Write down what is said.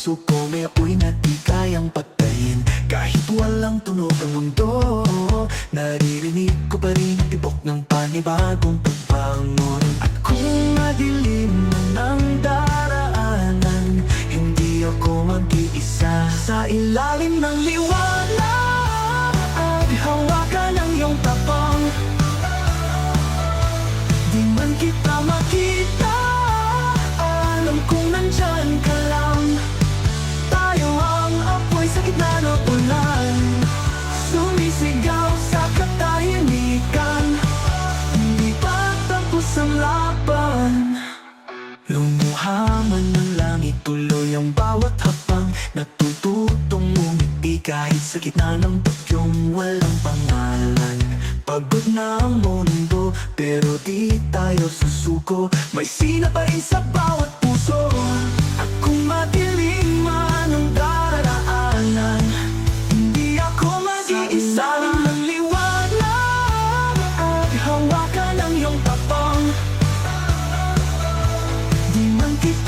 puso ko may apoy na di kayang patayin. Kahit walang tunog ang mundo, naririnig ko pa rin ang tibok ng panibagong pagbangon. At kung madilim man ang daraanan, hindi ako mag-iisa. Sa ilalim ng liwanag, hawakan ang iyong tapang. Di man kita makita, alam kong nandyan ka lang. Tayo ang apoy sa gitna ng ulan, sumisigaw sa katahimikan. Hindi pa tapos ang laban. Lumuha man ng langit, tuloy ang bawat hakbang. Natututong ngumiti kahit sa gitna ng bagyong walang pangalan. Pagod na ang mundo, pero di tayo susuko. May sina pa rin sa bawat puso. At kung madilim man ang daraanan, hindi ako mag-iisa. Sa ilalim ng liwanag, hawakan ang iyong tapang. Di man kita